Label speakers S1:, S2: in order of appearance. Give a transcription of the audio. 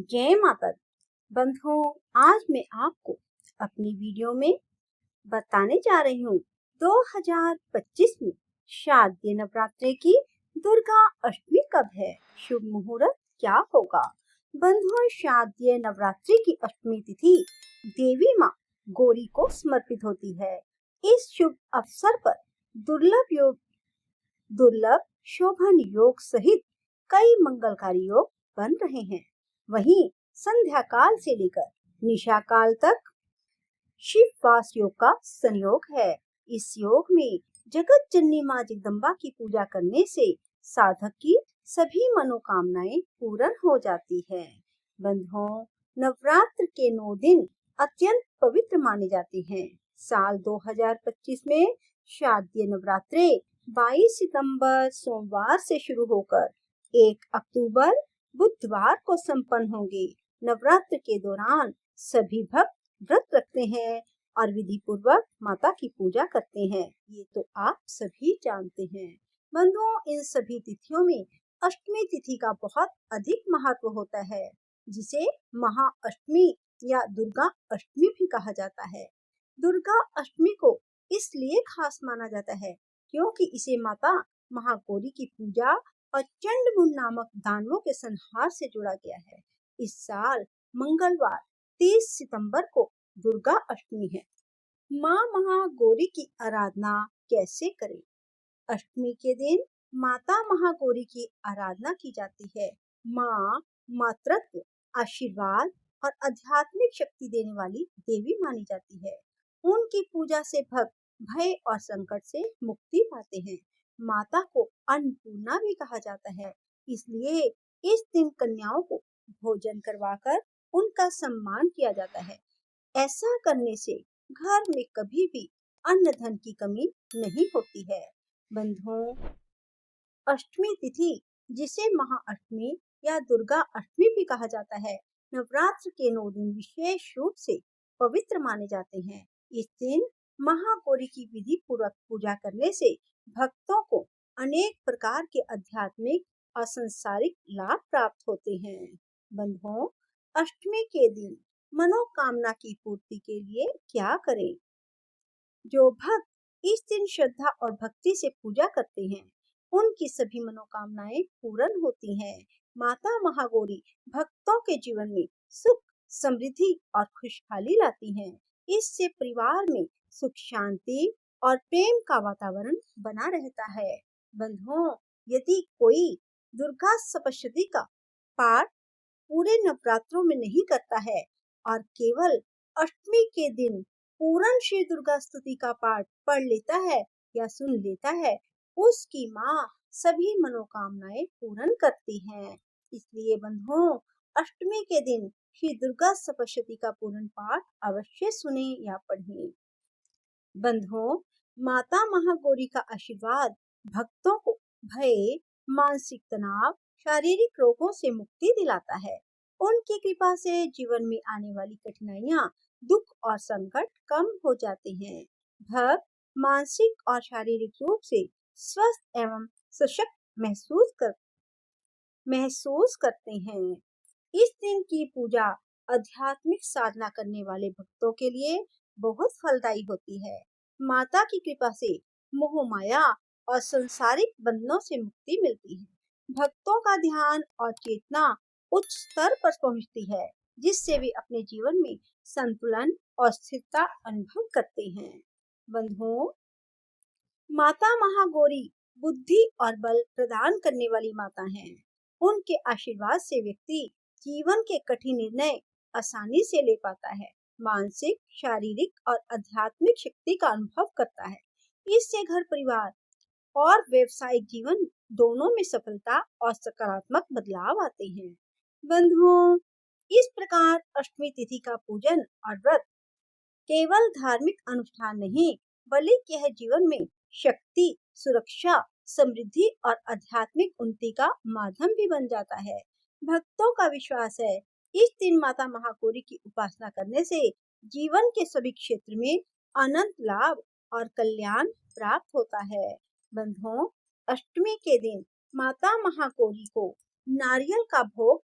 S1: जय माता दी। बंधुओं, आज मैं आपको अपनी वीडियो में बताने जा रही हूँ 2025 में शारदीय नवरात्रि की दुर्गा अष्टमी कब है, शुभ मुहूर्त क्या होगा। बंधुओं, शारदीय नवरात्रि की अष्टमी तिथि देवी माँ गौरी को समर्पित होती है। इस शुभ अवसर पर दुर्लभ शोभन योग सहित कई मंगलकारी योग बन रहे हैं। वहीं संध्या काल से लेकर निशा काल तक शिव वास योग का संयोग है। इस योग में जगत जननी माँ जगदम्बा की पूजा करने से साधक की सभी मनोकामनाएं पूर्ण हो जाती है। बंधुओं, नवरात्र के 9 दिन अत्यंत पवित्र माने जाते हैं। साल 2025 में शारदीय नवरात्रे 22 सितंबर सोमवार से शुरू होकर 1 अक्टूबर बुधवार को संपन्न होंगे। नवरात्र के दौरान सभी भक्त व्रत रखते हैं और विधि पूर्वक माता की पूजा करते हैं। ये तो आप सभी जानते हैं। बंधुओं, इन सभी तिथियों में अष्टमी तिथि का बहुत अधिक महत्व होता है, जिसे महाअष्टमी या दुर्गा अष्टमी भी कहा जाता है। दुर्गा अष्टमी को इसलिए खास माना जाता है क्योंकि इसे माता महागौरी की पूजा और चंडमुंड नामक दानवों के संहार से जोड़ा गया है। इस साल मंगलवार 30 सितंबर को दुर्गा अष्टमी है। माँ महागौरी की आराधना कैसे करें? अष्टमी के दिन माता महागौरी की आराधना की जाती है। माँ मातृत्व, आशीर्वाद और आध्यात्मिक शक्ति देने वाली देवी मानी जाती है। उनकी पूजा से भक्त भय और संकट से मुक्ति पाते हैं। माता को अन्नपूर्णा भी कहा जाता है, इसलिए इस दिन कन्याओं को भोजन करवाकर उनका सम्मान किया जाता है। ऐसा करने से घर में कभी भी अन्न धन की कमी नहीं होती है। बंधुओं, अष्टमी तिथि, जिसे महाअष्टमी या दुर्गा अष्टमी भी कहा जाता है, नवरात्र के 9 दिन विशेष रूप से पवित्र माने जाते हैं। इस दिन महागौरी की विधि पूर्वक पूजा करने से भक्तों को अनेक प्रकार के आध्यात्मिक और सांसारिक लाभ प्राप्त होते हैं। बंधुओं, अष्टमी के दिन मनोकामना की पूर्ति के लिए क्या करें? जो भक्त इस दिन श्रद्धा और भक्ति से पूजा करते हैं, उनकी सभी मनोकामनाएं पूर्ण होती हैं। माता महागौरी भक्तों के जीवन में सुख, समृद्धि और खुशहाली लाती हैं। इससे परिवार में सुख, शांति और प्रेम का वातावरण बना रहता है। बंधुओं, यदि कोई दुर्गा सप्तशती का पाठ पूरे नवरात्रों में नहीं करता है और केवल अष्टमी के दिन पूर्ण श्री दुर्गा स्तुति का पाठ पढ़ लेता है या सुन लेता है, उसकी माँ सभी मनोकामनाएं पूर्ण करती हैं। इसलिए बंधुओं, अष्टमी के दिन श्री दुर्गा सप्तशती का पूर्ण पाठ अवश्य सुने या पढ़ें। बंधुओं, माता महागौरी का आशीर्वाद भक्तों को भय, मानसिक तनाव, शारीरिक रोगों से मुक्ति दिलाता है। उनकी कृपा से जीवन में आने वाली कठिनाइयां, दुख और संकट कम हो जाते हैं। भक्त मानसिक और शारीरिक रूप से स्वस्थ एवं सशक्त महसूस करते हैं। इस दिन की पूजा आध्यात्मिक साधना करने वाले भक्तों के लिए बहुत फलदायी होती है। माता की कृपा से मोह माया और सांसारिक बंधनों से मुक्ति मिलती है। भक्तों का ध्यान और चेतना उच्च स्तर पर पहुंचती है, जिससे वे अपने जीवन में संतुलन और स्थिरता अनुभव करते हैं। बंधुओं, माता महागौरी बुद्धि और बल प्रदान करने वाली माता हैं। उनके आशीर्वाद से व्यक्ति जीवन के कठिन निर्णय आसानी से ले पाता है, मानसिक, शारीरिक और आध्यात्मिक शक्ति का अनुभव करता है। इससे घर परिवार और व्यवसायिक जीवन दोनों में सफलता और सकारात्मक बदलाव आते हैं। बंधुओं, इस प्रकार अष्टमी तिथि का पूजन और व्रत केवल धार्मिक अनुष्ठान नहीं, बल्कि यह जीवन में शक्ति, सुरक्षा, समृद्धि और आध्यात्मिक उन्नति का माध्यम भी बन जाता है। भक्तों का विश्वास है, इस दिन माता महागौरी की उपासना करने से जीवन के सभी क्षेत्र में अनंत लाभ और कल्याण प्राप्त होता है। बंधुओं, अष्टमी के दिन माता महागौरी को नारियल का भोग